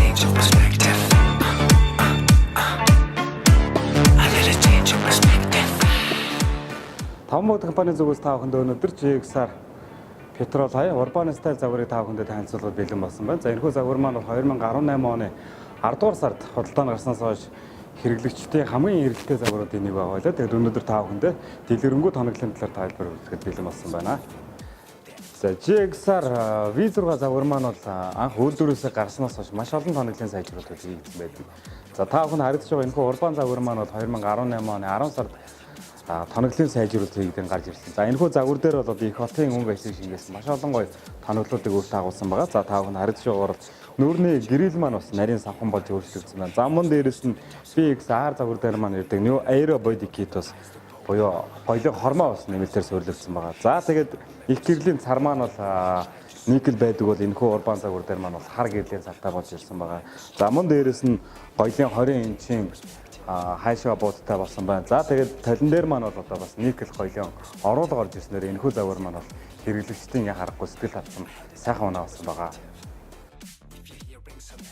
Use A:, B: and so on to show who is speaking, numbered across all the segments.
A: change your perspective. A little change your perspective.
B: Тавмод компани зүгээс та бүхэнд өнөөдөр GX-аар петрол хаяа урбан стайл загварыг та бүхэнд танилцуулахад бэлэн болсон байна. За энэхүү загвар маань 2018 оны 10 дугаар сард худалдаанд гарснаас хойш хэрэглэгчдийн хамгийн эрэлттэй загваруудын нэг байгаа байлаа. Тэгээд өнөөдөр та бүхэнд дэлгэрэнгүй тоноглолын талаар тайлбар өгөхөд бэлэн болсон байна. За GX-аар V6 загвар маань бол анх үйлдвэрээс гарснаас хойш маш олон тоноглолын сайжруулалтыг хийсэн байдаг. За та бүхэн харагдаж байгаа энэхүү урбан загвар маань бол 2018 оны 10 сард тоноглолын сайжруулалт хийгдэн гарч ирсэн. За энэхүү загвар дээр бол их хотын өнгө аясыг шингээсэн маш олон гоё тоноглолуудыг өөртөө агуулсан байгаа. За та бүхэн харагдаж байгаагаар нүүрний гэрэл маань бас нарийн савхан болж өөрчлөгдсөн байна. За мөн дээрэс нь VXR загвар дээр маань ирдэг New Aero Body Kit бас буюу хоёулын хормоо бас нэмэлтээр суурилсан байгаа. За тэгээд их гэрлийн цар маань бол никл байдаг бол энэхүү урбан загвар дээр маань бол хар гэрлийн цартай болж ирсэн байгаа. За мөн дээрэс нь хоёулын 20 инчийн хайшаа буудтай болсон байна. За тэгээд талин дээр маань бол одоо бас никл хоёулын оруулга орж ирснээр энэхүү загвар маань бол хэрэглэгчдийн харахгүй сэтгэл татсан сайхан унаа болсон байгаа.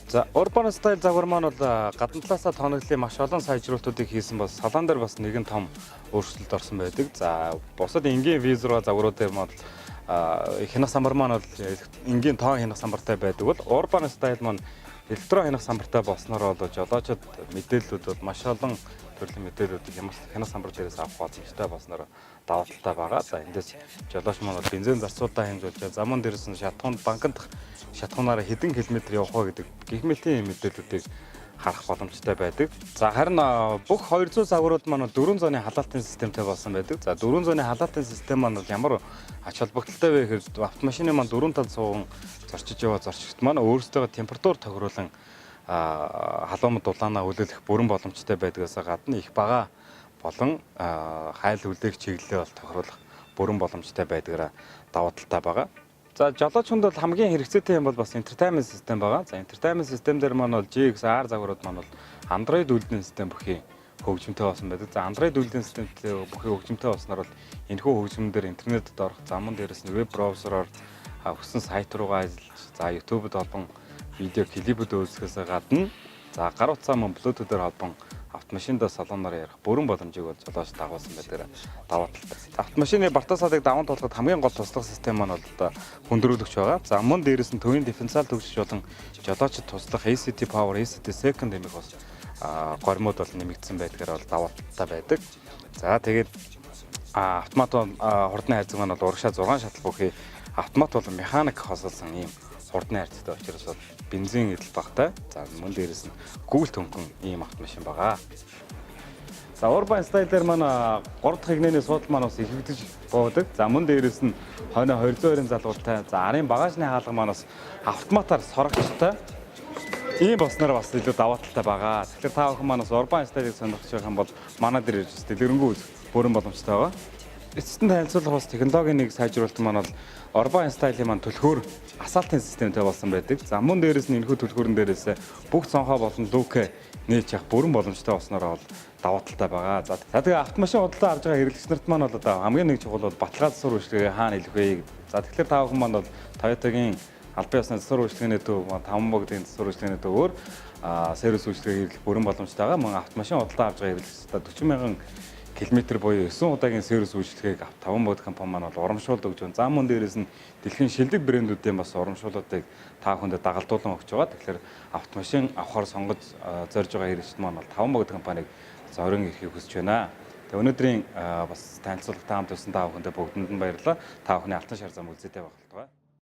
B: За урбан стайл загвар маань бол гадна талаасаа тоноглолын маш олон сайжруулалтуудыг хийсэн бас салаан дээр бас нэгэн том өөрчлөлт орсон байдаг. За бусад энгийн V6 загварууд дээр маань хянах самбар маань бол энгийн тоон хянах самбартай байдаг бол урбан стайл маань электрон хянах самбартай болсноор бол жолоочид мэдээллүүд бол маш олон төрлийн мэдээллүүдийг хянах самбар дээрээс авах боломжтой болсноор даваа талтай байгаа. За эндээс жолооч маань бол бензин зарцуулалтаа хэмжүүлж, замун дээрээс нь шатхуунд банкнд шатхуунаараа хэдэн километр явах вэ гэдэг гэх мэтийн мэдээллүүдийг харах боломжтой байдаг. За харин бүх 200 загварууд маань 4 зооны халаалтын системтэй болсон байдаг. За 4 зооны халаалтын систем маань ямар ач холбогдолтой вэ гэхээр автомашины маань 4 тал сууган зорчиж яваа зорчигт маань өөрсдөө температур тохируулан халуумд дулаанаа үлээлэх бүрэн боломжтой байдгаас гадна их бага болон хайл үлдээх чиглэлээ бол тохируулах бүрэн боломжтой байдгаараа даваа талтай байгаа. За жолоочонд бол хамгийн хэрэгцээтэй юм бол бас entertainment систем байгаа. За entertainment систем дээр маань бол GX-R загварууд маань бол Android үйлдвэрлэлийн систем бүхий хөгжимтэй болсон байдаг. За Android үйлдвэрлэлийн системтэй бүхий хөгжимтэй болсноор бол энэхүү хөгжмөндөр интернетэд орох, замун дээрээс нь веб браузероор хүссэн сайт руугаа ажиллаж, за YouTube-д холбон видео клипүүд үзэхээс гадна за гар утсаа мөн Bluetooth-ээр холбон автомашиндаа салоноор ярих бүрэн боломжийг бол жолооч дагуулсан байдаг. Даваа талтай. Автомашины бартасаалыг даван туулахад хамгийн гол туслах систем маань бол одоо хүндрүүлэгч байгаа. За мөн дээрээс нь төвийн дифференциал төгсөж болон жолоочд туслах ACT Power, ACT Second хэмээх бас горимууд бол нэмэгдсэн байдгаар бол даваа талтай байдаг. За тэгээд автомат хурдны хайрцаг маань бол урагшаа 6 шатал бүхий автомат бол механик хосолсон ийм хурдны хайрцагтай учраас бол бензин эдэл багтай. За мөн дээрээс нь гүйл төнгөн ийм автомашин байгаа. За урбан стайл дээр маань 3 дахь хигнэний суудал маань бас ихэгдэж буудаг. За мөн дээрээс нь хойно 220-ын залгуултай. За арын багажны хаалга маань бас автоматар сорогчтой. Ийм болсноор бас илүү даваа талтай байгаа. Тэгэхээр та бүхэн маань бас урбан стайлыг сонирхож байгаа юм бол манай дээр ирж дэлгэрэнгүй бүрэн боломжтой байгаа. Эцэст нь танилцуулах бас технологийн нэг сайжруулалт маань бол урбан стайлын маань түлхүүр асфальтын системтэй болсон байдаг. За мөн дээрээс нь энэхүү түлхүүрэн дээрээс бүх цонхоо болон люк нээж явах бүрэн боломжтой болсноор бол даваа талтай байгаа. За тэгээ автомашин худалдаа авж байгаа хэрэглэгч нарт маань бол одоо хамгийн нэг чухал бол баталгаа засвар үйлчилгээ хаана хэлэх вэ? За тэгэхээр та бүхэн маань бол Toyota-гийн албан ёсны засвар үйлчилгээний төв, таван богдын засвар үйлчилгээний төвөөр сервис үйлчилгээ хийх бүрэн боломжтой байгаа. Мөн автомашин худалдаа авж байгаа хэрэглэгчдад 40,000 км буюу 9 удаагийн сервис үйлчилгээг таван бод компани маань бол урамшуулж өгч байна. За мөн дээрээс нь дэлхийн шилдэг брэндүүдийн бас урамшууллуудыг та бүхэнд дагалдуулан өгч байгаа. Тэгэхээр автомашин авахар сонгож зорж байгаа хэрэгчид маань бол таван бод компаниг зорин ирэхийг хүсэж байна. Тэгээ өнөөдрийн бас танилцуулгад хамт байсан та бүхэндээ бүгдэнд нь баярлалаа. Та бүхний алтан шар зам үзээтэй байх болтугай.